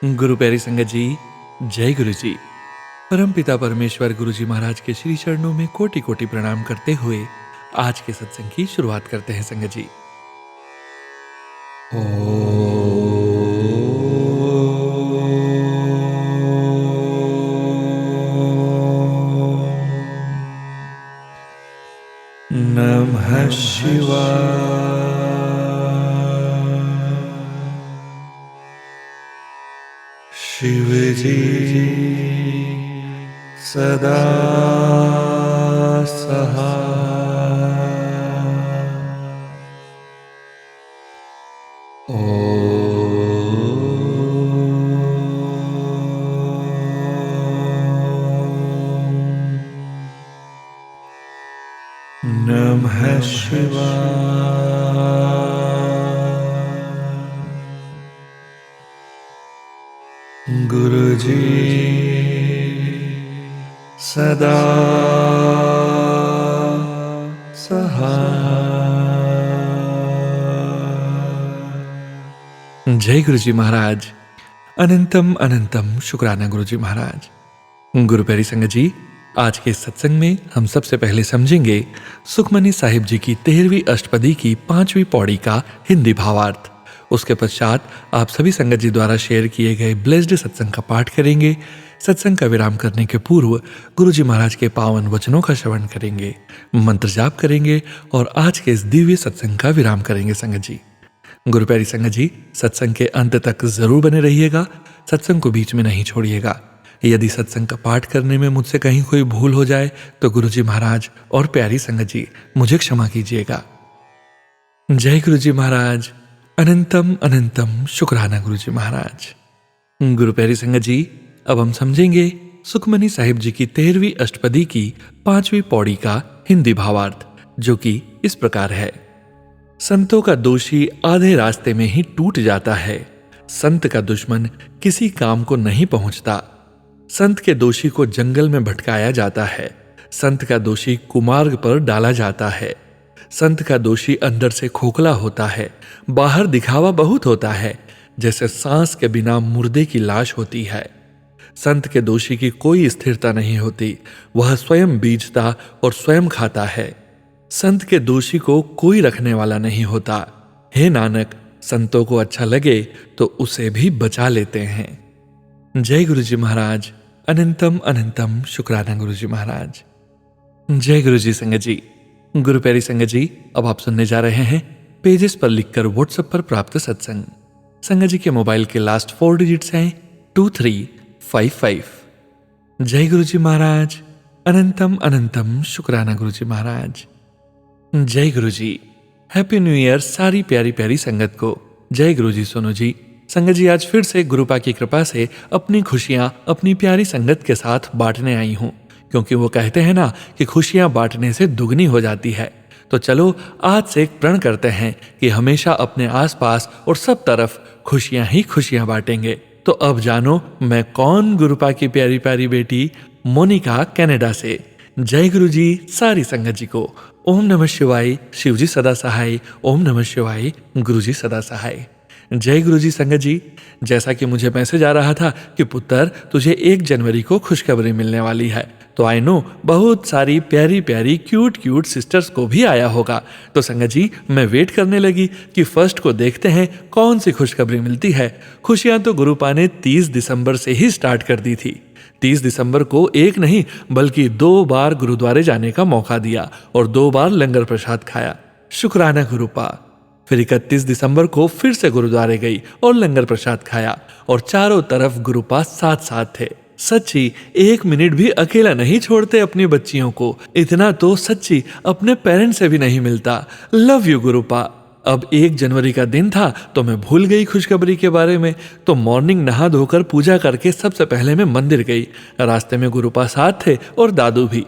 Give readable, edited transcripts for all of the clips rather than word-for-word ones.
गुरु प्यारी संगत जी, जय गुरु जी। परमपिता परमेश्वर गुरु जी महाराज के श्री चरणों में कोटि कोटि प्रणाम करते हुए आज के सत्संग की शुरुआत करते हैं संगत जी। नमः शिवाय। शिव जी सदा सहाय। नमः शिवाय। गुरु जी सदा सहाय। जय गुरु जी महाराज। अनंतम अनंतम शुक्राना गुरु जी महाराज। गुरु प्यारी संगत जी, आज के इस सत्संग में हम सबसे पहले समझेंगे सुखमनी साहिब जी की 13वीं अष्टपदी की 5वीं पौड़ी का हिंदी भावार्थ। उसके पश्चात आप सभी संगत जी द्वारा शेयर किए गए ब्लेस्ड सत्संग का पाठ करेंगे। सत्संग का विराम करने के पूर्व गुरु जी महाराज के पावन वचनों का श्रवण करेंगे, मंत्र जाप करेंगे और आज के इस दिव्य सत्संग का विराम करेंगे संगत जी। गुरु प्यारी संगत जी, सत्संग के अंत तक जरूर बने रहिएगा, सत्संग को बीच में नहीं छोड़िएगा। यदि सत्संग का पाठ करने में मुझसे कहीं कोई भूल हो जाए तो गुरु जी महाराज और प्यारी संगत जी मुझे क्षमा कीजिएगा। जय गुरु जी महाराज। अनंतम अनंतम शुक्राना गुरु जी महाराज। गुरु प्यारी संगत जी, अब हम समझेंगे सुखमनी साहिब जी की 13वीं अष्टपदी की 5वीं पौड़ी का हिंदी भावार्थ, जो कि इस प्रकार है। संतों का दोषी आधे रास्ते में ही टूट जाता है। संत का दुश्मन किसी काम को नहीं पहुंचता। संत के दोषी को जंगल में भटकाया जाता है। संत का दोषी कुमार्ग पर डाला जाता है। संत का दोषी अंदर से खोखला होता है, बाहर दिखावा बहुत होता है, जैसे सांस के बिना मुर्दे की लाश होती है। संत के दोषी की कोई स्थिरता नहीं होती, वह स्वयं बीजता और स्वयं खाता है। संत के दोषी को कोई रखने वाला नहीं होता। हे नानक, संतों को अच्छा लगे तो उसे भी बचा लेते हैं। जय गुरु जी महाराज। अनंतम अनंतम शुक्राना गुरु जी महाराज। जय गुरु जी संगत जी। गुरु प्यारी संगत जी, अब आप सुनने जा रहे हैं पेजेस पर लिखकर व्हाट्सएप पर प्राप्त सत्संग। संगत जी के मोबाइल के लास्ट 4 डिजिट्स हैं 2355। जय गुरु जी महाराज। अनंतम अनंतम शुक्राना गुरु जी महाराज। जय गुरु जी। हैप्पी न्यू ईयर सारी प्यारी प्यारी संगत को। जय गुरु जी। सुनो जी संगत जी, आज फिर से गुरुपा की कृपा से अपनी खुशियां अपनी प्यारी संगत के साथ बांटने आई हूं, क्योंकि वो कहते हैं ना कि खुशियां बांटने से दुगनी हो जाती है। तो चलो आज से एक प्रण करते हैं कि हमेशा अपने आसपास और सब तरफ खुशियां ही खुशियां बांटेंगे। तो अब जानो मैं कौन। गुरुपा की प्यारी प्यारी बेटी मोनिका, कनाडा से। जय गुरु जी सारी संगत जी को। ओम नमः शिवाय। शिव जी सदा सहाय। ओम नमः शिवाय। गुरु जी सदा सहाय। जय गुरु जी संगत जी, जैसा कि मुझे मैसेज आ रहा था कि पुत्र तुझे 1 जनवरी को खुशखबरी मिलने वाली है, तो आई नो बहुत सारी प्यारी प्यारी क्यूट क्यूट सिस्टर्स को भी आया होगा। तो संगत जी, मैं वेट करने लगी कि फर्स्ट को देखते हैं कौन सी खुशखबरी मिलती है। खुशियां तो गुरुपा ने 30 दिसंबर से ही स्टार्ट कर दी थी। 30 दिसंबर को एक नहीं बल्कि 2 बार गुरुद्वारे जाने का मौका दिया और 2 बार लंगर प्रसाद खाया। शुक्राना गुरुपा। फिर 31 दिसंबर को फिर से गुरुद्वारे गई और लंगर प्रसाद खाया और चारों तरफ गुरुपा साथ साथ थे। सच्ची 1 मिनट भी अकेला नहीं छोड़ते अपनी बच्चियों को। इतना तो सच्ची अपने पेरेंट्स से भी नहीं मिलता। Love you गुरुपा। अब 1 जनवरी का दिन था तो मैं भूल गई खुशखबरी के बारे में। तो मॉर्निंग नहा धोकर पूजा करके सबसे पहले मैं मंदिर गई। रास्ते में गुरुपा साथ थे और दादू भी।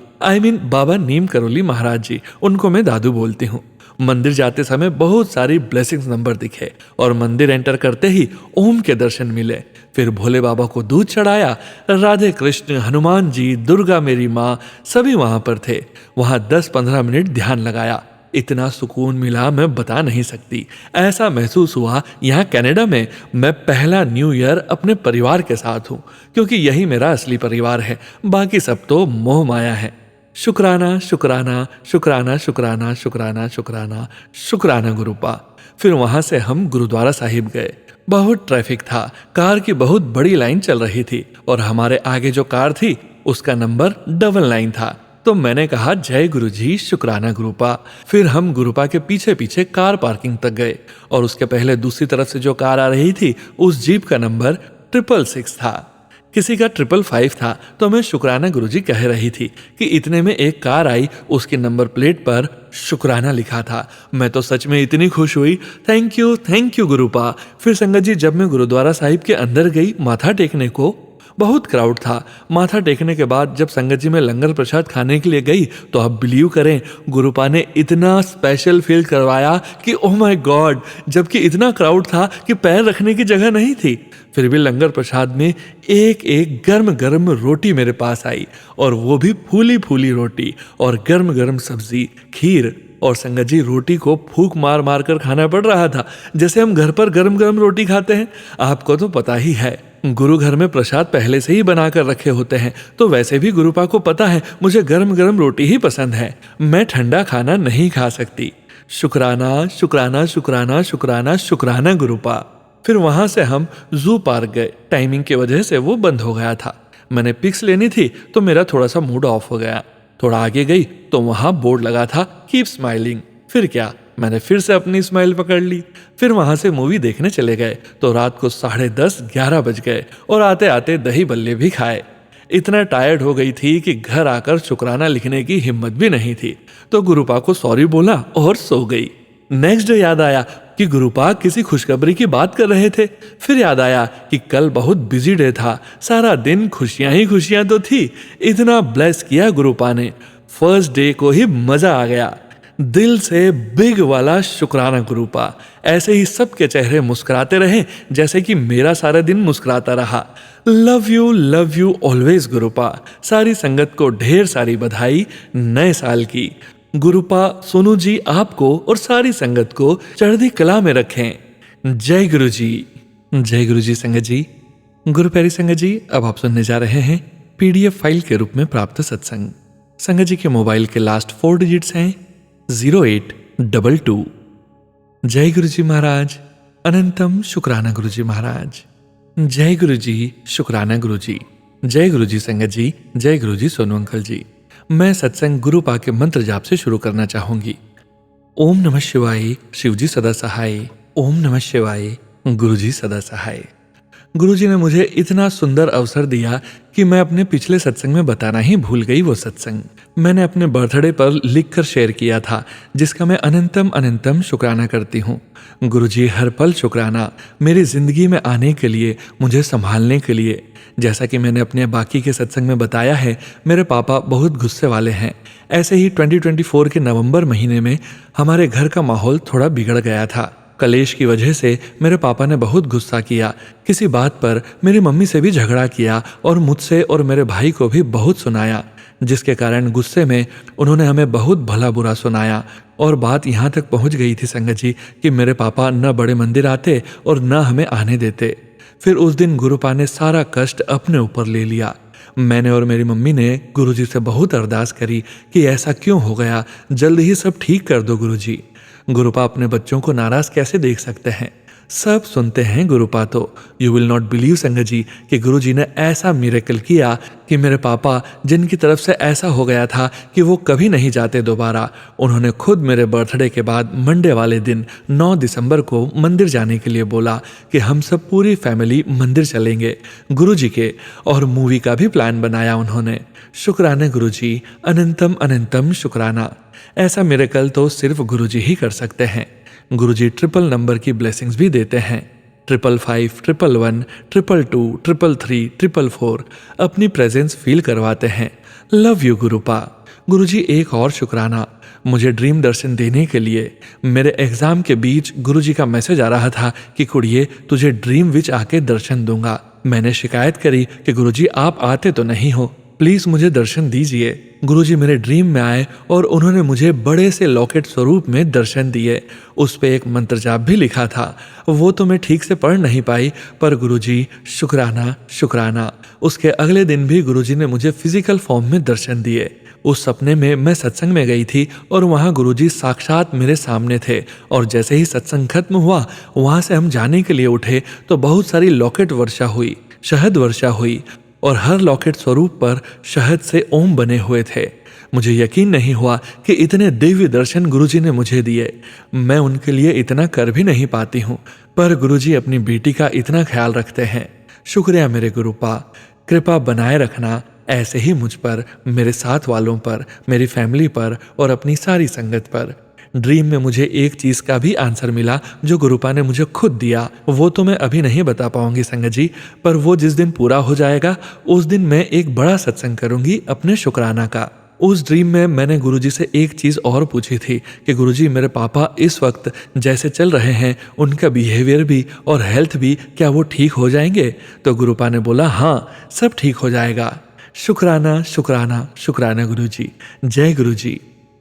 बाबा नीम करोली महाराज जी, उनको मैं दादू बोलती हूँ। मंदिर जाते समय बहुत सारी ब्लेसिंग्स नंबर दिखे और मंदिर एंटर करते ही ओम के दर्शन मिले। फिर भोले बाबा को दूध चढ़ाया। राधे कृष्ण, हनुमान जी, दुर्गा मेरी माँ सभी वहां पर थे। वहां 10-15 मिनट ध्यान लगाया। इतना सुकून मिला मैं बता नहीं सकती। ऐसा महसूस हुआ यहाँ कनाडा में मैं पहला न्यू ईयर अपने परिवार के साथ हूँ, क्योंकि यही मेरा असली परिवार है, बाकी सब तो मोह माया है। शुक्राना शुक्राना शुक्राना शुक्राना शुक्राना शुक्राना शुक्राना गुरुपा। फिर वहां से हम गुरुद्वारा साहिब गए। बहुत ट्रैफिक था, कार की बहुत बड़ी लाइन चल रही थी और हमारे आगे जो कार थी उसका नंबर 99 था। तो मैंने कहा जय गुरु जी, शुक्राना गुरुपा। फिर हम गुरुपा के पीछे पीछे कार पार्किंग तक गए और उसके पहले दूसरी तरफ से जो कार आ रही थी उस जीप का नंबर 666 था, किसी का 555 था। तो मैं शुक्राना गुरुजी कह रही थी कि इतने में एक कार आई, उसकी नंबर प्लेट पर शुक्राना लिखा था। मैं तो सच में इतनी खुश हुई। Thank you गुरुपा। फिर संगत जी, जब मैं गुरुद्वारा साहिब के अंदर गई माथा टेकने को, बहुत क्राउड था। माथा टेकने के बाद जब संगत जी में लंगर प्रसाद खाने के लिए गई तो आप बिलीव करें, गुरुपा ने इतना स्पेशल फील करवाया कि ओह माय गॉड, जबकि इतना क्राउड था कि पैर रखने की जगह नहीं थी। फिर भी लंगर प्रसाद में एक एक गर्म गर्म रोटी मेरे पास आई, और वो भी फूली फूली रोटी और गर्म गर्म सब्जी, खीर। और संगत जी, रोटी को फूंक मार मार कर खाना पड़ रहा था, जैसे हम घर पर गर्म गर्म रोटी खाते हैं। आपको तो पता ही है, गुरु घर में प्रसाद पहले से ही बना कर रखे होते हैं, तो वैसे भी गुरुपा को पता है मुझे गर्म गर्म रोटी ही पसंद है, मैं ठंडा खाना नहीं खा सकती। शुक्राना शुक्राना शुक्राना शुक्राना शुक्राना गुरुपा। फिर वहां से हम जू पार्क गए। टाइमिंग की वजह से वो बंद हो गया था। मैंने पिक्स लेनी थी तो मेरा थोड़ा सा मूड ऑफ हो गया। थोड़ा आगे गई तो वहां बोर्ड लगा था कीप स्माइलिंग। फिर क्या, मैंने फिर से अपनी स्माइल पकड़ ली। फिर वहां से मूवी देखने चले गए तो रात को 10:30-11 बज गए और आते आते दही बल्ले भी खाए। इतना टायर्ड हो गई थी कि घर आकर शुक्राना लिखने की हिम्मत भी नहीं थी, तो गुरुपा को सॉरी बोला और सो गई। नेक्स्ट डे याद आया कि गुरुपा किसी खुशखबरी की बात कर रहे थे। फिर याद आया कि कल बहुत बिजी डे था, सारा दिन खुशियां ही खुशियां तो थी। इतना ब्लेस किया गुरुपा ने, फर्स्ट डे को ही मजा आ गया। दिल से बिग वाला शुक्राना गुरुपा। ऐसे ही सबके चेहरे मुस्कुराते रहे जैसे कि मेरा सारा दिन मुस्कुराता रहा। Love you always गुरुपा। सारी संगत को ढेर सारी बधाई नए साल की। गुरुपा सोनू जी आपको और सारी संगत को चढ़ती कला में रखें। जय गुरु जी। जय गुरु जी। संगत जी, गुरु प्यारी संगत जी, अब आप सुनने जा रहे हैं PDF फाइल के रूप में प्राप्त सत्संग। संगत जी के मोबाइल के लास्ट 4 डिजिट्स हैं 0822। जय गुरु जी महाराज। अनंतम शुक्राना गुरु जी महाराज। जय गुरु जी, शुक्राना गुरु जी। जय गुरु जी संगत जी। जय गुरु जी सोनू अंकल जी। मैं सत्संग गुरुपा के मंत्र जाप से शुरू करना चाहूंगी। ओम नमः शिवाय, शिव जी सदा सहाय। ओम नमः शिवाय, गुरु जी सदा सहाय। गुरु जी ने मुझे इतना सुंदर अवसर दिया कि मैं अपने पिछले सत्संग में बताना ही भूल गई। वो सत्संग मैंने अपने बर्थडे पर लिखकर शेयर किया था, जिसका मैं अनंतम अनंतम शुक्राना करती हूँ। गुरु जी हर पल शुक्राना, मेरी जिंदगी में आने के लिए, मुझे संभालने के लिए। जैसा कि मैंने अपने बाकी के सत्संग में बताया है, मेरे पापा बहुत गुस्से वाले हैं। ऐसे ही 2024 के नवंबर महीने में हमारे घर का माहौल थोड़ा बिगड़ गया था। कलेश की वजह से मेरे पापा ने बहुत गुस्सा किया। किसी बात पर मेरी मम्मी से भी झगड़ा किया और मुझसे और मेरे भाई को भी बहुत सुनाया, जिसके कारण गुस्से में उन्होंने हमें बहुत भला बुरा सुनाया। और बात यहाँ तक पहुँच गई थी संगत जी कि मेरे पापा न बड़े मंदिर आते और न हमें आने देते। फिर उस दिन गुरुपा ने सारा कष्ट अपने ऊपर ले लिया। मैंने और मेरी मम्मी ने गुरुजी से बहुत अरदास करी कि ऐसा क्यों हो गया, जल्द ही सब ठीक कर दो गुरुजी। गुरुपा अपने बच्चों को नाराज कैसे देख सकते हैं। सब सुनते हैं गुरुपा तो। यू विल नॉट बिलीव संगत जी कि गुरुजी ने ऐसा मिरेकल किया कि मेरे पापा, जिनकी तरफ से ऐसा हो गया था कि वो कभी नहीं जाते दोबारा, उन्होंने खुद मेरे बर्थडे के बाद मंडे वाले दिन 9 दिसंबर को मंदिर जाने के लिए बोला कि हम सब पूरी फैमिली मंदिर चलेंगे गुरुजी के। और मूवी का भी प्लान बनाया उन्होंने। शुक्राना गुरुजी, अनंतम अनंतम शुक्राना। ऐसा मिरेकल तो सिर्फ गुरुजी ही कर सकते हैं। गुरुजी ट्रिपल नंबर की ब्लेसिंग्स भी देते हैं। 555, 111, 222, 333, 444 अपनी प्रेजेंस फील करवाते हैं। Love you गुरुपा। गुरुजी एक और शुक्राना, मुझे ड्रीम दर्शन देने के लिए। मेरे एग्जाम के बीच गुरुजी का मैसेज आ रहा था कि कुड़िए तुझे ड्रीम विच आके दर्शन दूंगा। मैंने शिकायत करी कि गुरुजी आप आते तो नहीं हो, प्लीज मुझे दर्शन दीजिए। गुरुजी मेरे ड्रीम में आए और उन्होंने मुझे बड़े से लॉकेट स्वरूप में दर्शन दिए। उस पे एक मंत्र जाप भी लिखा था। वो तो मैं ठीक से पढ़ नहीं पाई, पर गुरुजी शुक्राना शुक्राना। उसके अगले दिन भी गुरुजी ने मुझे फिजिकल फॉर्म में दर्शन दिए। उस सपने में मैं सत्संग में गई थी और वहाँ गुरुजी साक्षात मेरे सामने थे। और जैसे ही सत्संग खत्म हुआ, वहाँ से हम जाने के लिए उठे तो बहुत सारी लॉकेट वर्षा हुई, शहद वर्षा हुई, और हर लॉकेट स्वरूप पर शहद से ओम बने हुए थे। मुझे यकीन नहीं हुआ कि इतने दिव्य दर्शन गुरुजी ने मुझे दिए। मैं उनके लिए इतना कर भी नहीं पाती हूँ, पर गुरुजी अपनी बेटी का इतना ख्याल रखते हैं। शुक्रिया मेरे गुरुपा, कृपा बनाए रखना ऐसे ही मुझ पर, मेरे साथ वालों पर, मेरी फैमिली पर और अपनी सारी संगत पर। ड्रीम में मुझे एक चीज का भी आंसर मिला जो गुरुपा ने मुझे खुद दिया। वो तो मैं अभी नहीं बता पाऊंगी संगत जी, पर वो जिस दिन पूरा हो जाएगा उस दिन मैं एक बड़ा सत्संग करूंगी अपने शुक्राना का। उस ड्रीम में मैंने गुरुजी से एक चीज और पूछी थी कि गुरुजी मेरे पापा इस वक्त जैसे चल रहे हैं उनका बिहेवियर भी और हेल्थ भी, क्या वो ठीक हो जाएंगे? तो गुरुपा ने बोला हाँ, सब ठीक हो जाएगा। शुक्राना शुक्राना शुक्राना गुरुजी, जय गुरुजी।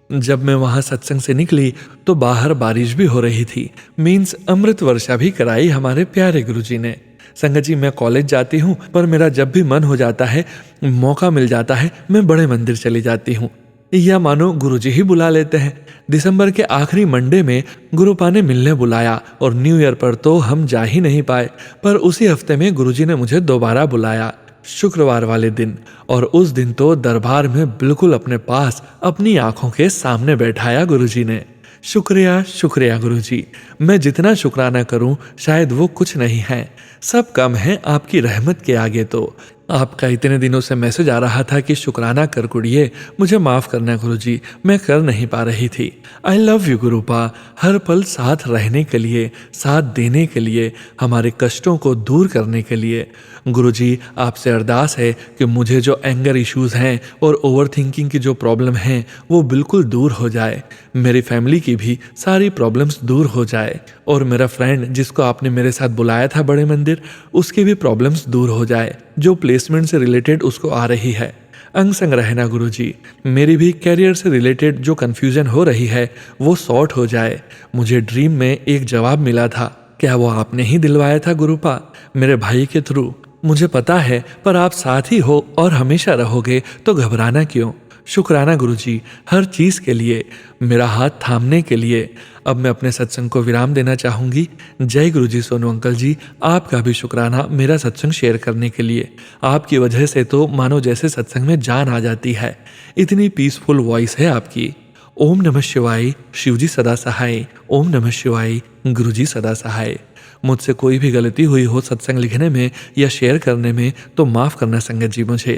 जब मैं वहां सत्संग से निकली तो बाहर बारिश भी हो रही थी। मीन्स अमृत वर्षा भी कराई हमारे प्यारे गुरुजी ने। संगत जी, मैं कॉलेज जाती हूँ, पर मेरा जब भी मन हो जाता है, मौका मिल जाता है, मैं बड़े मंदिर चली जाती हूँ, या मानो गुरुजी ही बुला लेते हैं। दिसंबर के आखिरी मंडे में गुरुपा ने मिलने बुलाया और न्यू ईयर पर तो हम जा ही नहीं पाए, पर उसी हफ्ते में गुरुजी ने मुझे दोबारा बुलाया, शुक्रवार वाले दिन। और उस दिन तो दरबार में बिल्कुल अपने पास अपनी आंखों के सामने बैठाया गुरुजी ने। शुक्रिया शुक्रिया गुरुजी, मैं जितना शुक्राना करूं शायद वो कुछ नहीं है, सब कम है आपकी रहमत के आगे। तो आपका इतने दिनों से मैसेज आ रहा था कि शुक्राना कर कुड़िए, मुझे माफ करना गुरुजी, मैं कर नहीं पा रही थी। आई लव यू गुरुपा, हर पल साथ रहने के लिए, साथ देने के लिए, हमारे कष्टों को दूर करने के लिए। गुरुजी, आपसे अरदास है कि मुझे जो एंगर इश्यूज हैं और ओवर थिंकिंग की जो प्रॉब्लम है वो बिल्कुल दूर हो जाए, मेरी फैमिली की भी सारी प्रॉब्लम्स दूर हो जाए, और मेरा फ्रेंड जिसको आपने मेरे साथ बुलाया था बड़े मंदिर, उसकी भी प्रॉब्लम्स दूर हो जाए, जो प्लेसमेंट से रिलेटेड उसको आ रही है। अंग संग रहना गुरुजी, मेरी भी कैरियर से रिलेटेड जो कन्फ्यूजन हो रही है वो सॉर्ट हो जाए। मुझे ड्रीम में एक जवाब मिला था, क्या वो आपने ही दिलवाया था गुरुपा, मेरे भाई के थ्रू? मुझे पता है, पर आप साथ ही हो और हमेशा रहोगे, तो घबराना क्यों? शुक्राना गुरुजी, हर चीज़ के लिए, मेरा हाथ थामने के लिए। अब मैं अपने सत्संग को विराम देना चाहूँगी। जय गुरुजी सोनू अंकल जी, आपका भी शुक्राना मेरा सत्संग शेयर करने के लिए। आपकी वजह से तो मानो जैसे सत्संग में जान आ जाती है, इतनी पीसफुल वॉइस है आपकी। ओम नमः शिवाय, शिवजी सदा सहाय। ओम नमः शिवाय, गुरुजी सदा सहाय। मुझसे कोई भी गलती हुई हो सत्संग लिखने में या शेयर करने में तो माफ़ करना संगत जी मुझे।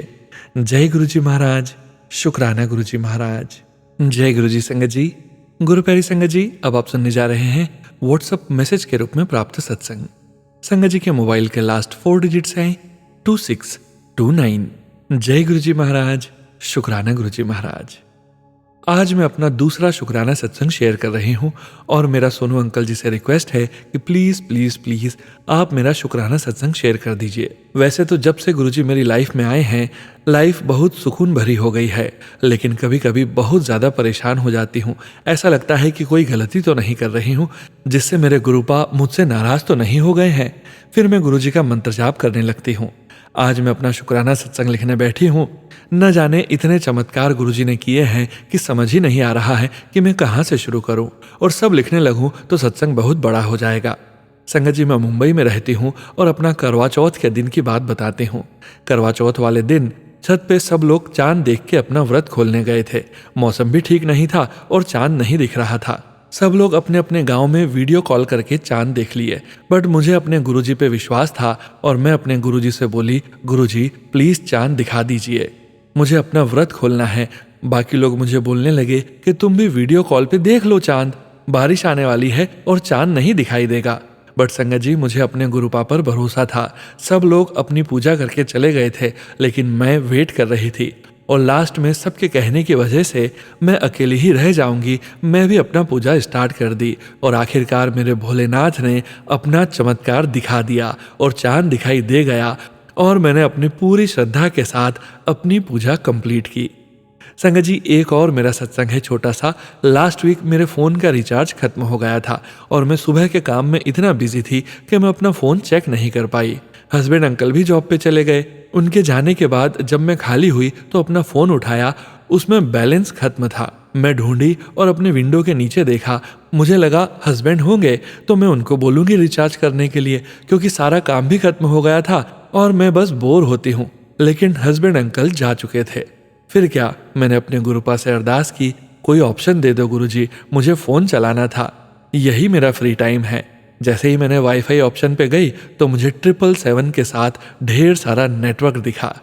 जय गुरुजी महाराज, शुक्राना गुरुजी महाराज। जय गुरुजी संगत जी। गुरु प्यारी संगत जी, अब आप सुनने जा रहे हैं व्हाट्सएप मैसेज के रूप में प्राप्त सत्संग। संगत जी के मोबाइल के लास्ट 4 डिजिट्स हैं 2629। जय गुरुजी महाराज, शुक्राना गुरुजी महाराज। आज मैं अपना दूसरा शुक्राना सत्संग शेयर कर रही हूँ और मेरा सोनू अंकल जी से रिक्वेस्ट है कि प्लीज़ प्लीज़ प्लीज़ आप मेरा शुक्राना सत्संग शेयर कर दीजिए। वैसे तो जब से गुरुजी मेरी लाइफ में आए हैं, लाइफ बहुत सुकून भरी हो गई है, लेकिन कभी कभी बहुत ज़्यादा परेशान हो जाती हूँ। ऐसा लगता है कि कोई गलती तो नहीं कर रही हूँ जिससे मेरे गुरुपा मुझसे नाराज़ तो नहीं हो गए हैं। फिर मैं गुरुजी का मंत्र जाप करने लगती हूँ। आज मैं अपना शुक्राना सत्संग लिखने बैठी हूँ। न जाने इतने चमत्कार गुरुजी ने किए हैं कि समझ ही नहीं आ रहा है कि मैं कहाँ से शुरू करूँ, और सब लिखने लगूँ तो सत्संग बहुत बड़ा हो जाएगा। संगत जी, मैं मुंबई में रहती हूँ और अपना करवा चौथ के दिन की बात बताती हूँ। करवा चौथ वाले दिन छत पे सब लोग चांद देख के अपना व्रत खोलने गए थे। मौसम भी ठीक नहीं था और चांद नहीं दिख रहा था। सब लोग अपने अपने गांव में वीडियो कॉल करके चांद देख लिए, बट मुझे अपने गुरुजी पे विश्वास था और मैं अपने गुरुजी से बोली, गुरुजी प्लीज चांद दिखा दीजिए, मुझे अपना व्रत खोलना है। बाकी लोग मुझे बोलने लगे कि तुम भी वीडियो कॉल पे देख लो चांद, बारिश आने वाली है और चांद नहीं दिखाई देगा। बट संगत जी, मुझे अपने गुरुपा पर भरोसा था। सब लोग अपनी पूजा करके चले गए थे, लेकिन मैं वेट कर रही थी और लास्ट में सबके कहने की वजह से मैं अकेली ही रह जाऊंगी, मैं भी अपना पूजा स्टार्ट कर दी। और आखिरकार मेरे भोलेनाथ ने अपना चमत्कार दिखा दिया और चांद दिखाई दे गया और मैंने अपनी पूरी श्रद्धा के साथ अपनी पूजा कंप्लीट की। संगत जी, एक और मेरा सत्संग है छोटा सा। लास्ट वीक मेरे फ़ोन का रिचार्ज खत्म हो गया था और मैं सुबह के काम में इतना बिजी थी कि मैं अपना फ़ोन चेक नहीं कर पाई। हस्बैंड अंकल भी जॉब पे चले गए। उनके जाने के बाद जब मैं खाली हुई तो अपना फ़ोन उठाया, उसमें बैलेंस खत्म था। मैं ढूंढी और अपने विंडो के नीचे देखा। मुझे लगा हस्बैंड होंगे तो मैं उनको बोलूँगी रिचार्ज करने के लिए, क्योंकि सारा काम भी खत्म हो गया था और मैं बस बोर होती हूँ। लेकिन हस्बैंड अंकल जा चुके थे। फिर क्या, मैंने अपने गुरुपा से अरदास की, कोई ऑप्शन दे दो गुरुजी, मुझे फ़ोन चलाना था, यही मेरा फ्री टाइम है। जैसे ही मैंने वाईफाई ऑप्शन पे गई तो मुझे 777 के साथ ढेर सारा नेटवर्क दिखा।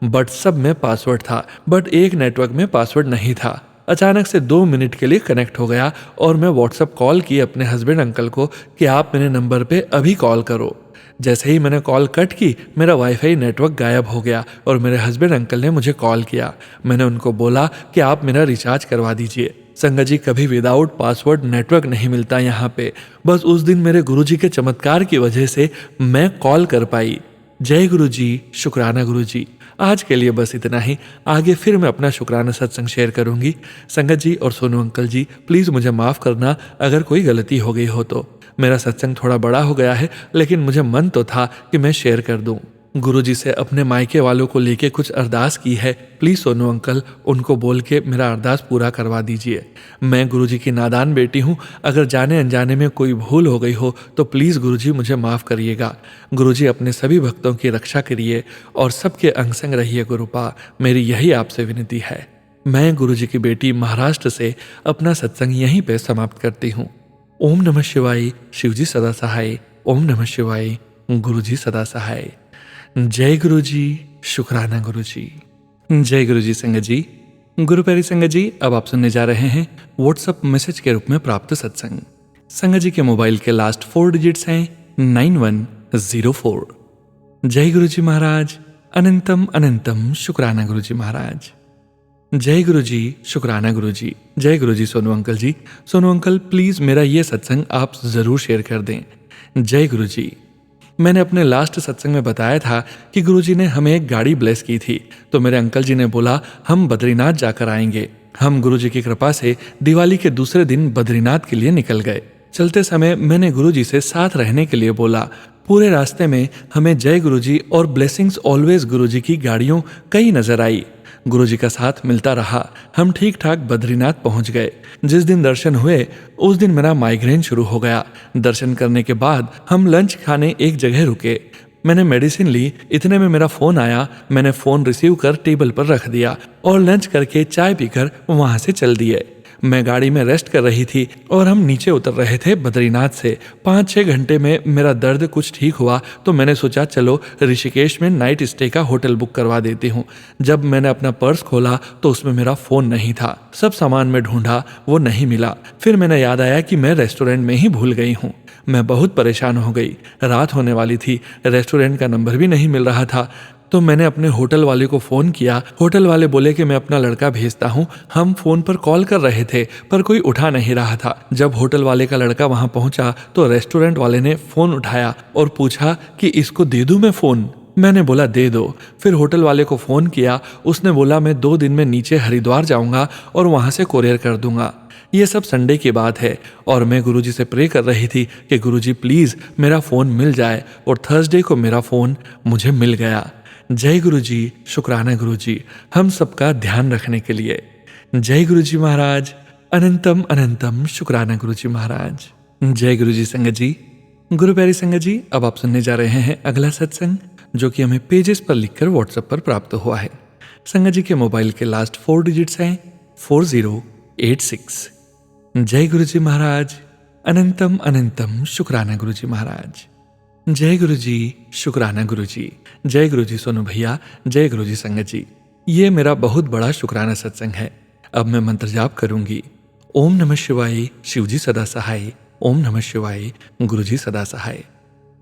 बट सब में पासवर्ड था, बट एक नेटवर्क में पासवर्ड नहीं था। अचानक से 2 मिनट के लिए कनेक्ट हो गया और मैं व्हाट्सएप कॉल की अपने हस्बैंड अंकल को कि आप मेरे नंबर पे अभी कॉल करो। जैसे ही मैंने कॉल कट की, मेरा वाईफाई नेटवर्क गायब हो गया और मेरे हस्बैंड अंकल ने मुझे कॉल किया। मैंने उनको बोला कि आप मेरा रिचार्ज करवा दीजिए। संगत जी, कभी विदाउट पासवर्ड नेटवर्क नहीं मिलता यहाँ पे। बस उस दिन मेरे गुरुजी के चमत्कार की वजह से मैं कॉल कर पाई। जय गुरुजी, शुक्राना गुरुजी। आज के लिए बस इतना ही। आगे फिर मैं अपना शुक्राना सत्संग शेयर करूंगी। संगत जी और सोनू अंकल जी, प्लीज़ मुझे माफ़ करना अगर कोई गलती हो गई हो तो। मेरा सत्संग थोड़ा बड़ा हो गया है, लेकिन मुझे मन तो था कि मैं शेयर कर दूं। गुरुजी से अपने मायके वालों को लेके कुछ अरदास की है। प्लीज़ सोनू अंकल, उनको बोल के मेरा अरदास पूरा करवा दीजिए। मैं गुरुजी की नादान बेटी हूँ। अगर जाने अनजाने में कोई भूल हो गई हो तो प्लीज़ गुरुजी मुझे माफ़ करिएगा। गुरुजी अपने सभी भक्तों की रक्षा करिए और सबके अंग संग रहिए गुरुपा। मेरी यही आपसे विनती है। मैं गुरुजी की बेटी महाराष्ट्र से अपना सत्संग यहीं पे समाप्त करती हूँ। ओम नमः शिवाय। शिवजी सदा सहाय। ओम नमः शिवाय। गुरुजी सदा सहाय। जय गुरुजी, शुक्राना गुरुजी। जय गुरुजी। संगत जी, गुरु प्यारी संगत जी, अब आप सुनने जा रहे हैं व्हाट्सएप मैसेज के रूप में प्राप्त सत्संग। संगत जी के मोबाइल के लास्ट 4 डिजिट्स हैं 9104। जय गुरुजी महाराज। अनंतम अनंतम शुक्राना गुरुजी महाराज। जय गुरुजी, शुक्राना गुरुजी। जय Guruji Sonu uncle ji. Sonu uncle, please मेरा ये सत्संग आप ज़रूर शेयर कर दें। जय गुरुजी। मैंने अपने लास्ट सत्संग में बताया था कि गुरुजी ने हमें एक गाड़ी ब्लेस की थी, तो मेरे अंकल जी ने बोला हम बद्रीनाथ जाकर आएंगे। हम गुरुजी की कृपा से दिवाली के दूसरे दिन बद्रीनाथ के लिए निकल गए। चलते समय मैंने गुरुजी से साथ रहने के लिए बोला। पूरे रास्ते में हमें जय गुरुजी और ब्लेसिंग्स ऑलवेज गुरुजी की गाड़ियों कई नजर आई। गुरुजी का साथ मिलता रहा। हम ठीक ठाक बद्रीनाथ पहुंच गए। जिस दिन दर्शन हुए उस दिन मेरा माइग्रेन शुरू हो गया। दर्शन करने के बाद हम लंच खाने एक जगह रुके। मैंने मेडिसिन ली। इतने में मेरा फ़ोन आया। मैंने फ़ोन रिसीव कर टेबल पर रख दिया और लंच करके चाय पीकर वहाँ से चल दिए। मैं गाड़ी में रेस्ट कर रही थी और हम नीचे उतर रहे थे बद्रीनाथ से। 5-6 घंटे में मेरा दर्द कुछ ठीक हुआ तो मैंने सोचा चलो ऋषिकेश में नाइट स्टे का होटल बुक करवा देती हूँ। जब मैंने अपना पर्स खोला तो उसमें मेरा फ़ोन नहीं था। सब सामान में ढूंढा, वो नहीं मिला। फिर मैंने याद आया कि मैं रेस्टोरेंट में ही भूल गई हूँ। मैं बहुत परेशान हो गई। रात होने वाली थी। रेस्टोरेंट का नंबर भी नहीं मिल रहा था। तो मैंने अपने होटल वाले को फ़ोन किया। होटल वाले बोले कि मैं अपना लड़का भेजता हूँ। हम फ़ोन पर कॉल कर रहे थे पर कोई उठा नहीं रहा था। जब होटल वाले का लड़का वहाँ पहुँचा तो रेस्टोरेंट वाले ने फ़ोन उठाया और पूछा कि इसको दे दूँ मैं फ़ोन। मैंने बोला दे दो। फिर होटल वाले को फ़ोन किया। उसने बोला मैं 2 दिन में नीचे हरिद्वार जाऊँगा और वहाँ से कोरियर कर दूँगा। ये सब संडे की बात है और मैं गुरुजी से प्रे कर रही थी कि गुरुजी प्लीज़ मेरा फ़ोन मिल जाए, और थर्सडे को मेरा फ़ोन मुझे मिल गया। जय गुरुजी, शुक्राना गुरुजी, हम सबका ध्यान रखने के लिए। जय गुरुजी महाराज। अनंतम अनंतम शुक्राना गुरुजी महाराज। जय गुरुजी संगत जी। गुरु प्यारी संगत जी, अब आप सुनने जा रहे हैं अगला सत्संग जो कि हमें पेजेस पर लिखकर व्हाट्सएप पर प्राप्त हुआ है। संगत जी के मोबाइल के लास्ट 4 डिजिट्स हैं 4086। जय गुरुजी महाराज। अनंतम अनंतम शुक्राना गुरुजी महाराज। जय गुरुजी, शुक्राना गुरुजी। जय गुरुजी सोनू भैया। जय गुरुजी संगत जी। ये मेरा बहुत बड़ा शुक्राना सत्संग है। अब मैं मंत्र जाप करूंगी। ओम नमः शिवाय। शिवजी सदा सहाय। ओम नमः शिवाय। गुरुजी सदा सहाय।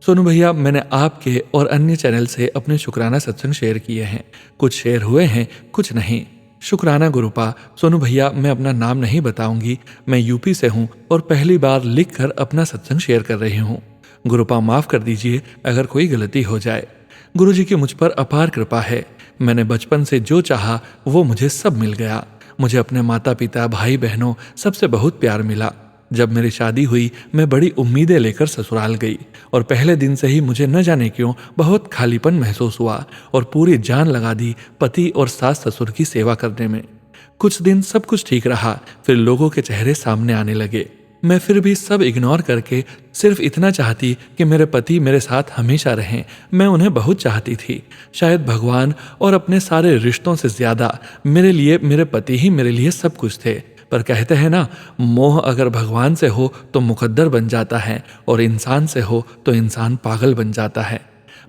सोनू भैया, मैंने आपके और अन्य चैनल से अपने शुक्राना सत्संग शेयर किए हैं। कुछ शेयर हुए हैं, कुछ नहीं। शुक्राना गुरुपा। सोनू भैया, मैं अपना नाम नहीं बताऊंगी। मैं यूपी से हूँ और पहली बार लिखकर अपना सत्संग शेयर कर रही हूँ। गुरुपा माफ़ कर दीजिए अगर कोई गलती हो जाए। गुरुजी की मुझ पर अपार कृपा है। मैंने बचपन से जो चाहा वो मुझे सब मिल गया। मुझे अपने माता पिता, भाई बहनों सबसे बहुत प्यार मिला। जब मेरी शादी हुई मैं बड़ी उम्मीदें लेकर ससुराल गई और पहले दिन से ही मुझे न जाने क्यों बहुत खालीपन महसूस हुआ और पूरी जान लगा दी पति और सास ससुर की सेवा करने में। कुछ दिन सब कुछ ठीक रहा, फिर लोगों के चेहरे सामने आने लगे। मैं फिर भी सब इग्नोर करके सिर्फ इतना चाहती कि मेरे पति मेरे साथ हमेशा रहें। मैं उन्हें बहुत चाहती थी। शायद भगवान और अपने सारे रिश्तों से ज्यादा मेरे लिए मेरे पति ही मेरे लिए सब कुछ थे। पर कहते हैं ना, मोह अगर भगवान से हो तो मुकद्दर बन जाता है और इंसान से हो तो इंसान पागल बन जाता है।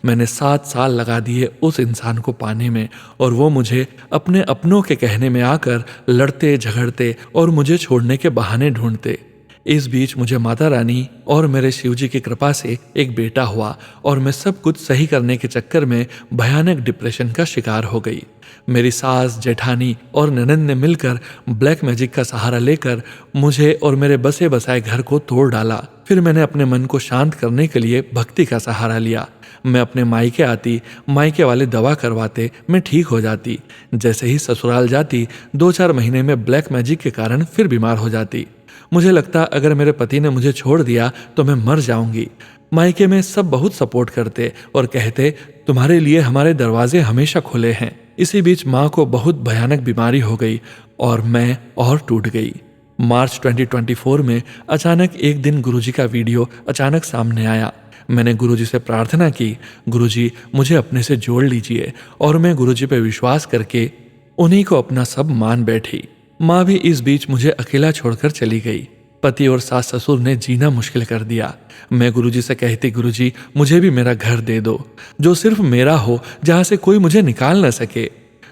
मैंने 7 साल लगा दिए उस इंसान को पाने में और वो मुझे अपने अपनों के कहने में आकर लड़ते झगड़ते और मुझे छोड़ने के बहाने ढूंढते। इस बीच मुझे माता रानी और मेरे शिवजी की कृपा से एक बेटा हुआ और मैं सब कुछ सही करने के चक्कर में भयानक डिप्रेशन का शिकार हो गई। मेरी सास, जेठानी और ननंद ने मिलकर ब्लैक मैजिक का सहारा लेकर मुझे और मेरे बसे बसाए घर को तोड़ डाला। फिर मैंने अपने मन को शांत करने के लिए भक्ति का सहारा लिया। मैं अपने मायके आती, मायके वाले दवा करवाते, मैं ठीक हो जाती। जैसे ही ससुराल जाती 2-4 महीने में ब्लैक मैजिक के कारण फिर बीमार हो जाती। मुझे लगता अगर मेरे पति ने मुझे छोड़ दिया तो मैं मर जाऊंगी। मायके में सब बहुत सपोर्ट करते और कहते तुम्हारे लिए हमारे दरवाजे हमेशा खुले हैं। इसी बीच माँ को बहुत भयानक बीमारी हो गई और मैं और टूट गई। मार्च 2024 में अचानक एक दिन गुरुजी का वीडियो अचानक सामने आया। मैंने गुरुजी से प्रार्थना की, गुरुजी मुझे अपने से जोड़ लीजिए, और मैं गुरुजी पे विश्वास करके उन्हीं को अपना सब मान बैठी। माँ भी इस बीच मुझे अकेला छोड़कर चली गई। पति और सास ससुर ने जीना मुश्किल कर दिया। मैं गुरुजी से कहती, गुरुजी मुझे भी मेरा घर दे दो जो सिर्फ मेरा हो, जहाँ से कोई मुझे निकाल न सके।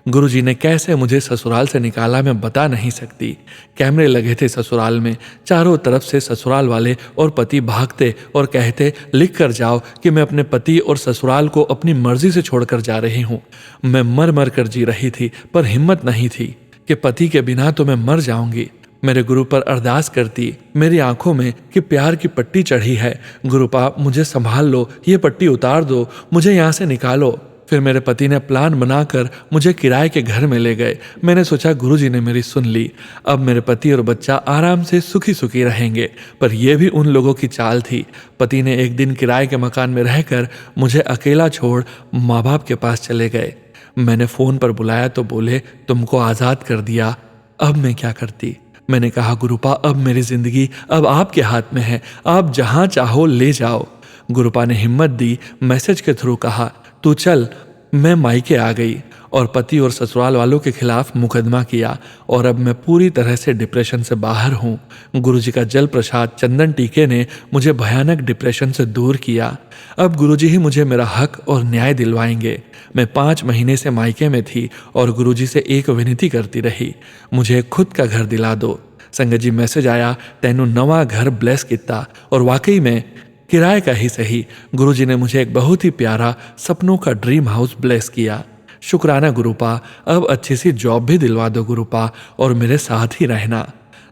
गुरुजी ने कैसे मुझे ससुराल से निकाला मैं बता नहीं सकती। कैमरे लगे थे ससुराल में, चारों तरफ से ससुराल वाले और पति भागते और कहते लिख कर जाओ कि मैं अपने पति और ससुराल को अपनी मर्जी से छोड़कर जा रही हूँ। मैं मर मर कर जी रही थी पर हिम्मत नहीं थी कि पति के बिना तो मैं मर जाऊंगी। मेरे गुरु पर अरदास करती, मेरी आंखों में कि प्यार की पट्टी चढ़ी है, गुरुपा मुझे संभाल लो, ये पट्टी उतार दो, मुझे यहाँ से निकालो। फिर मेरे पति ने प्लान बनाकर मुझे किराए के घर में ले गए। मैंने सोचा गुरुजी ने मेरी सुन ली, अब मेरे पति और बच्चा आराम से सुखी सुखी रहेंगे। पर यह भी उन लोगों की चाल थी। पति ने एक दिन किराए के मकान में रहकर मुझे अकेला छोड़ माँ बाप के पास चले गए। मैंने फोन पर बुलाया तो बोले तुमको आज़ाद कर दिया, अब मैं क्या करती। मैंने कहा गुरुपा अब मेरी जिंदगी अब आपके हाथ में है, आप जहां चाहो ले जाओ। गुरुपा ने हिम्मत दी, मैसेज के थ्रू कहा तू चल। मैं मायके आ गई और पति और ससुराल वालों के खिलाफ मुकदमा किया और अब मैं पूरी तरह से डिप्रेशन से बाहर हूँ। गुरुजी का जल प्रसाद चंदन टीके ने मुझे भयानक डिप्रेशन से दूर किया। अब गुरुजी ही मुझे मेरा हक और न्याय दिलवाएंगे। मैं 5 महीने से मायके में थी और गुरुजी से एक विनती करती रही, मुझे खुद का घर दिला दो। संगत जी मैसेज आया तैनू नवा घर ब्लेस किता, और वाकई में किराए का ही सही, गुरुजी ने मुझे एक बहुत ही प्यारा सपनों का ड्रीम हाउस ब्लेस किया। शुक्राना गुरुपा, अब अच्छी सी जॉब भी दिलवा दो गुरुपा और मेरे साथ ही रहना।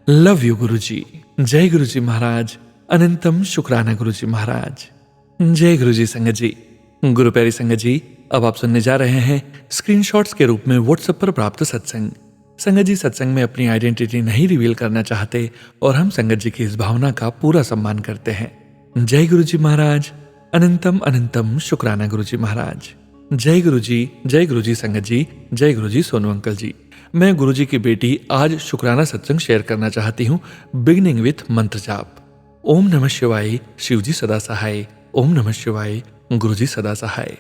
लव यू गुरुजी। जय गुरुजी महाराज। अनंतम शुक्राना गुरुजी महाराज। जय गुरुजी संगत जी। गुरु प्यारी संगत जी, अब आप सुनने जा रहे हैं स्क्रीनशॉट्स के रूप में व्हाट्सएप पर प्राप्त सत्संग। संगत जी सत्संग में अपनी आइडेंटिटी नहीं रिवील करना चाहते और हम संगत जी की इस भावना का पूरा सम्मान करते हैं। जय गुरुजी महाराज। अनंतम अनंतम शुक्राना गुरुजी महाराज। जय गुरुजी संगत जी, जय गुरुजी सोनू अंकल जी। मैं गुरुजी की बेटी आज शुक्राना सत्संग शेयर करना चाहती हूँ, बिगनिंग विथ मंत्र जाप। ओम नमः शिवाय, शिवजी सदा सहाय। ओम नमः शिवाय, गुरुजी सदा सहाय।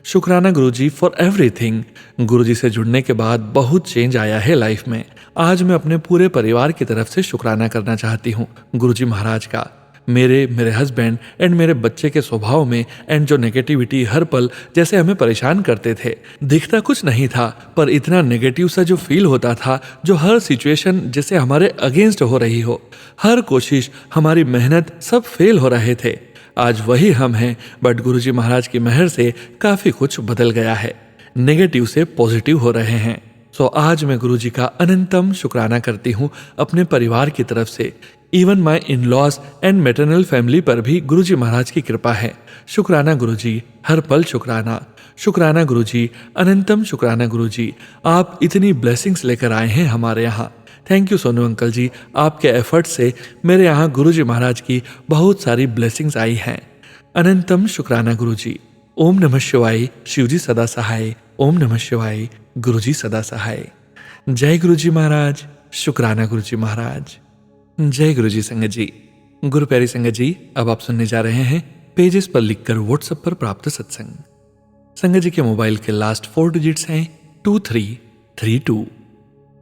शुक्राना गुरुजी फॉर एवरीथिंग। गुरुजी से जुड़ने के बाद बहुत चेंज आया है लाइफ में। आज मैं अपने पूरे परिवार की तरफ से शुक्राना करना चाहती हूँ गुरुजी महाराज का। मेरे हस्बैंड एंड मेरे बच्चे के स्वभाव में एंड जो नेगेटिविटी हर पल जैसे हमें परेशान करते थे, दिखता कुछ नहीं था पर इतना नेगेटिव सा जो फील होता था, जो हर सिचुएशन जैसे हमारे अगेंस्ट हो रही हो, हर कोशिश, हमारी मेहनत सब फेल हो रहे थे। आज वही हम हैं, बट गुरुजी महाराज की मेहर से काफी कुछ बदल गया है, नेगेटिव से पॉजिटिव हो रहे हैं। सो आज मैं गुरुजी का अनंतम शुक्राना करती हूँ अपने परिवार की तरफ से। Even my in laws and maternal family पर भी गुरुजी महाराज की कृपा है। शुक्राना गुरुजी, हर पल शुक्राना। शुक्राना गुरुजी, अनंतम शुक्राना गुरुजी, आप इतनी ब्लेसिंग्स लेकर आए हैं हमारे यहाँ। थैंक यू सोनू अंकल जी, आपके एफर्ट से मेरे यहाँ गुरुजी महाराज की बहुत सारी ब्लेसिंग्स आई हैं। अनंतम शुक्राना गुरुजी। ओम नमः शिवाय, शिवजी सदा सहाय। ओम नमः शिवाय, गुरुजी सदा सहाय। जय गुरुजी महाराज, शुक्राना गुरुजी महाराज। जय गुरुजी संगत जी। गुरु प्यारी संगत जी, अब आप सुनने जा रहे हैं पेजेस पर लिखकर व्हाट्सएप पर प्राप्त सत्संग। संगत जी के मोबाइल के लास्ट 4 डिजिट्स हैं 2332।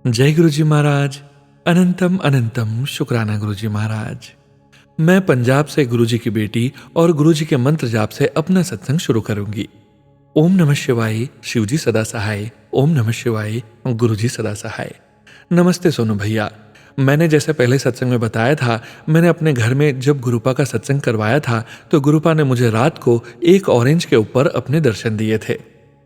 जय गुरुजी महाराज, अनंतम अनंतम शुक्राना गुरुजी महाराज। मैं पंजाब से गुरुजी की बेटी और गुरुजी के मंत्र जाप से अपना सत्संग शुरू करूंगी। ओम नमः शिवाय, शिवजी सदा सहाय। ओम नमः शिवाय, गुरुजी सदा सहाय। नमस्ते सोनू भैया, मैंने जैसे पहले सत्संग में बताया था, मैंने अपने घर में जब गुरुपा का सत्संग करवाया था तो गुरुपा ने मुझे रात को एक ऑरेंज के ऊपर अपने दर्शन दिए थे।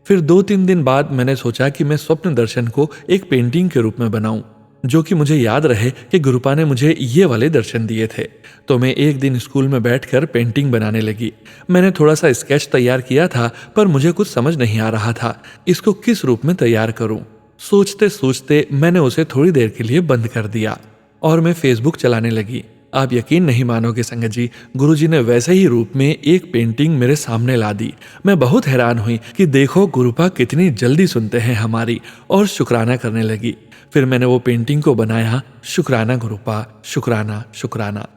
फिर 2-3 दिन बाद मैंने सोचा कि मैं स्वप्न दर्शन को एक पेंटिंग के रूप में बनाऊं, जो कि मुझे याद रहे कि गुरुपा ने मुझे ये वाले दर्शन दिए थे। तो मैं एक दिन स्कूल में बैठकर पेंटिंग बनाने लगी। मैंने थोड़ा सा स्केच तैयार किया था, पर मुझे कुछ समझ नहीं आ रहा था इसको किस रूप में तैयार करूं। सोचते सोचते मैंने उसे थोड़ी देर के लिए बंद कर दिया और मैं फेसबुक चलाने लगी। आप यकीन नहीं मानोगे संगत जी, गुरुजी ने वैसे ही रूप में एक पेंटिंग मेरे सामने ला दी। मैं बहुत हैरान हुई कि देखो गुरुपा कितनी जल्दी सुनते हैं हमारी, और शुक्राना करने लगी। फिर मैंने वो पेंटिंग को बनाया, शुक्राना गुरुपा, शुक्राना शुक्राना।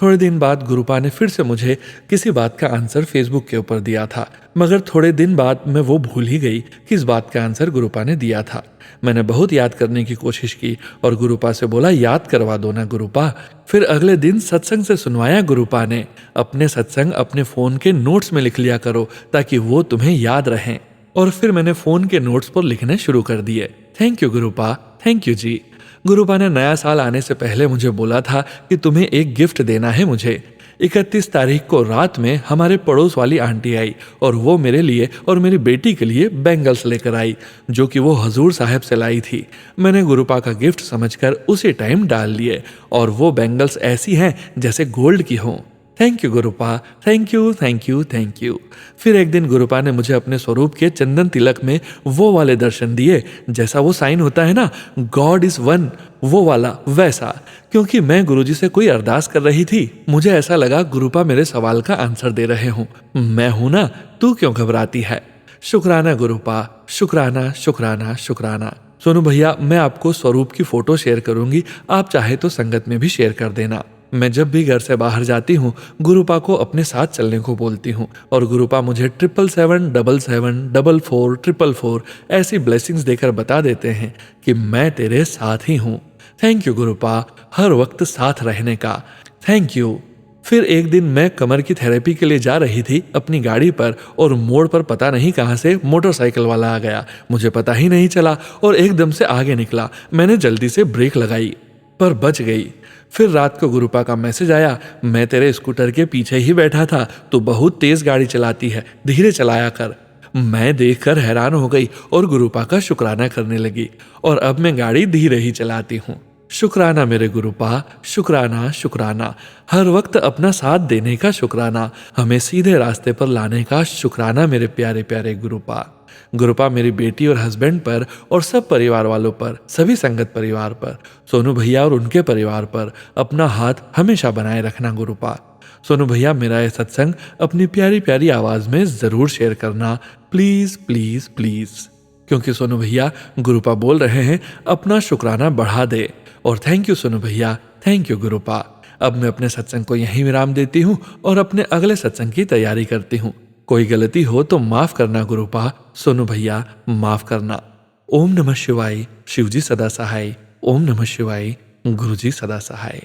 थोड़े दिन बाद गुरुपा ने फिर से मुझे किसी बात का आंसर फेसबुक के ऊपर दिया था, मगर थोड़े दिन बाद मैं वो भूल ही गई किस बात का आंसर गुरुपा ने दिया था। मैंने बहुत याद करने की कोशिश की और गुरुपा से बोला याद करवा दो ना गुरुपा। फिर अगले दिन सत्संग से सुनवाया गुरुपा ने, अपने सत्संग अपने फोन के नोट्स में लिख लिया करो ताकि वो तुम्हें याद रहें। और फिर मैंने फोन के नोट्स पर लिखने शुरू कर दिए। Thank you Gurupa, thank you ji. Gurupa ने नया साल आने से पहले मुझे बोला था कि तुम्हें एक गिफ्ट देना है मुझे। 31 तारीख को रात में हमारे पड़ोस वाली आंटी आई और वो मेरे लिए और मेरी बेटी के लिए बैंगल्स लेकर आई, जो कि वो हजूर साहब से लाई थी। मैंने गुरुपा का गिफ्ट समझकर उसी टाइम डाल लिए और वो बैंगल्स ऐसी हैं जैसे गोल्ड की हों। Thank you Gurupa, thank you thank you thank you. फिर एक दिन गुरुपा ने मुझे अपने स्वरूप के चंदन तिलक में वो वाले दर्शन दिए, जैसा वो साइन होता है ना, गॉड इज वन, वो वाला वैसा। क्योंकि मैं गुरुजी से कोई अरदास कर रही थी, मुझे ऐसा लगा गुरुपा मेरे सवाल का आंसर दे रहे हूँ। मैं हूं ना, तू क्यों घबराती है। शुक्राना गुरुपा, शुक्राना शुक्राना शुक्राना। सोनू भैया, मैं आपको स्वरूप की फोटो शेयर करूंगी, आप चाहे तो संगत में भी शेयर कर देना। मैं जब भी घर से बाहर जाती हूँ गुरुपा को अपने साथ चलने को बोलती हूँ और गुरुपा मुझे 777-777-444 ऐसी ब्लेसिंग्स देकर बता देते हैं कि मैं तेरे साथ ही हूँ। थैंक यू गुरुपा, हर वक्त साथ रहने का। Thank you. फिर एक दिन मैं कमर की थेरेपी के लिए जा रही थी अपनी गाड़ी पर और मोड़ पर पता नहीं कहां से मोटरसाइकिल वाला आ गया। मुझे पता ही नहीं चला और एकदम से आगे निकला। मैंने जल्दी से ब्रेक लगाई पर बच गई। फिर रात को गुरुपा का मैसेज आया, मैं तेरे स्कूटर के पीछे ही बैठा था, तू बहुत तेज गाड़ी चलाती है, धीरे चलाया कर। मैं देखकर हैरान हो गई और गुरुपा का शुक्राना करने लगी और अब मैं गाड़ी धीरे ही चलाती हूँ। शुक्राना मेरे गुरुपा, शुक्राना शुक्राना। हर वक्त अपना साथ देने का शुक्राना, हमें सीधे रास्ते पर लाने का शुक्राना मेरे प्यारे प्यारे गुरुपा। गुरुपा मेरी बेटी और हस्बैंड पर और सब परिवार वालों पर, सभी संगत परिवार पर, सोनू भैया और उनके परिवार पर अपना हाथ हमेशा बनाए रखना गुरुपा। सोनू भैया, मेरा यह सत्संग अपनी प्यारी प्यारी आवाज में जरूर शेयर करना, प्लीज प्लीज प्लीज। क्योंकि सोनू भैया गुरुपा बोल रहे हैं अपना शुक्राना बढ़ा दे। और थैंक यू सोनू भैया, थैंक यू गुरुपा। अब मैं अपने सत्संग को यहीं विराम देती हूँ और अपने अगले सत्संग की तैयारी करती हूँ। कोई गलती हो तो माफ करना गुरुपा, सोनू भैया माफ करना। ओम नमः शिवाय, शिवजी सदा सहाय। ओम नमः शिवाय, गुरुजी सदा सहाय।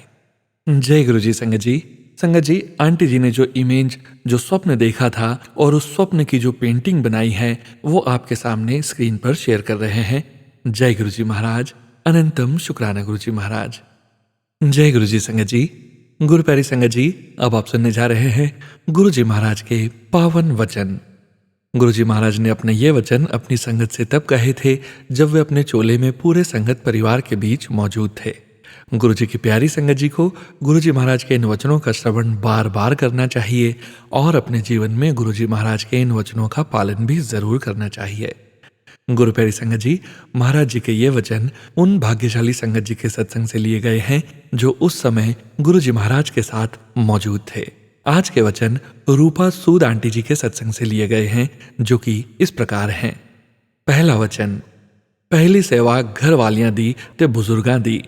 जय गुरुजी। संगत जी, आंटी जी ने जो इमेज, जो स्वप्न देखा था और उस स्वप्न की जो पेंटिंग बनाई है वो आपके सामने स्क्रीन पर शेयर कर रहे हैं। जय गुरुजी महाराज, अनंतम शुक्राना गुरुजी महाराज। जय गुरुजी। संगत जी, गुरु प्यारी संगत जी, अब आप सुनने जा रहे हैं गुरुजी महाराज के पावन वचन। गुरुजी महाराज ने अपने ये वचन अपनी संगत से तब कहे थे जब वे अपने चोले में पूरे संगत परिवार के बीच मौजूद थे। गुरु जी की प्यारी संगत जी को गुरु जी महाराज के इन वचनों का श्रवण बार बार करना चाहिए और अपने जीवन में गुरु जी महाराज के इन वचनों का पालन भी जरूर करना चाहिए। गुरु प्यारी संगत जी, महाराज जी के ये वचन उन भाग्यशाली संगत जी के सत्संग से लिए गए हैं जो उस समय गुरु जी महाराज के साथ मौजूद थे। आज के वचन रूपा सूद आंटी जी के सत्संग से लिए गए हैं जो कि इस प्रकार हैं। पहला वचन, पहली सेवा घर वालियां दी ते बुजुर्गां दी।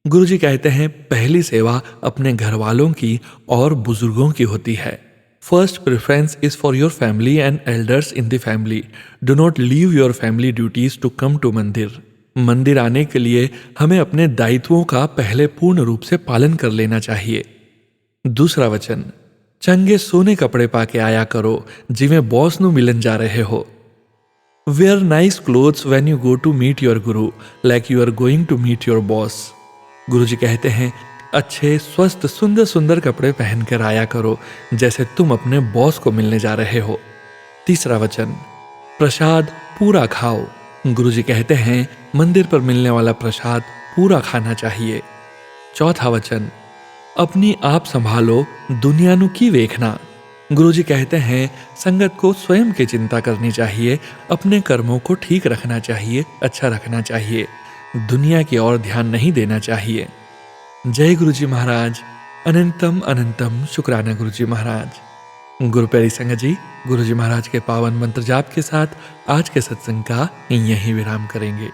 गुरु जी कहते हैं पहली सेवा अपने घर वालों की और बुजुर्गों की होती है। First preference is for your family and elders in the family. Do not leave your family duties to come to mandir. मंदिर आने के लिए हमें अपने दायित्वों का पहले पूर्ण रूप से पालन कर लेना चाहिए। दूसरा वचन, चंगे सोने कपड़े पाके आया करो जिवें बॉस नू मिलन जा रहे हो। Wear nice clothes when you go to meet your guru like you are going to meet your boss. Guru ji कहते हैं अच्छे स्वस्थ सुंदर सुंदर कपड़े पहनकर आया करो जैसे तुम अपने बॉस को मिलने जा रहे हो। तीसरा वचन, प्रसाद पूरा खाओ। गुरु जी कहते हैं मंदिर पर मिलने वाला प्रसाद पूरा खाना चाहिए। चौथा वचन, अपनी आप संभालो दुनिया नु की वेखना। गुरु जी कहते हैं संगत को स्वयं की चिंता करनी चाहिए, अपने कर्मों को ठीक रखना चाहिए, अच्छा रखना चाहिए, दुनिया की ओर ध्यान नहीं देना चाहिए। जय गुरु जी महाराज। अनंतम अनंतम शुक्राना गुरु जी महाराज। गुरु प्यारी संगत जी, गुरु जी महाराज के पावन मंत्र जाप के साथ आज के सत्संग का यहीं विराम करेंगे।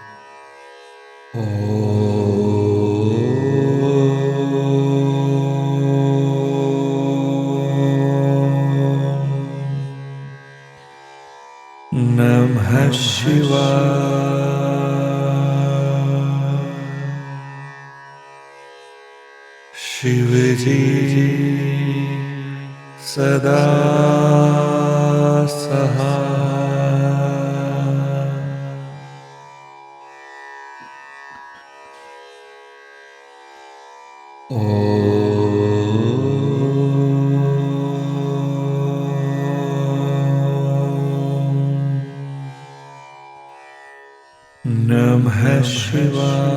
नमः शिवाय। शिव जी सदा सहाय। नमः शिवाय।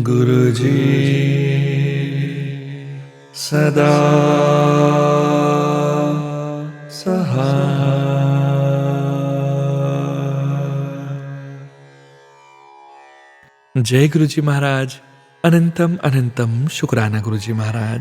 गुरु जी सदा सहाय। जय गुरु जी महाराज। अनंतम अनंतम शुक्राना गुरु जी महाराज।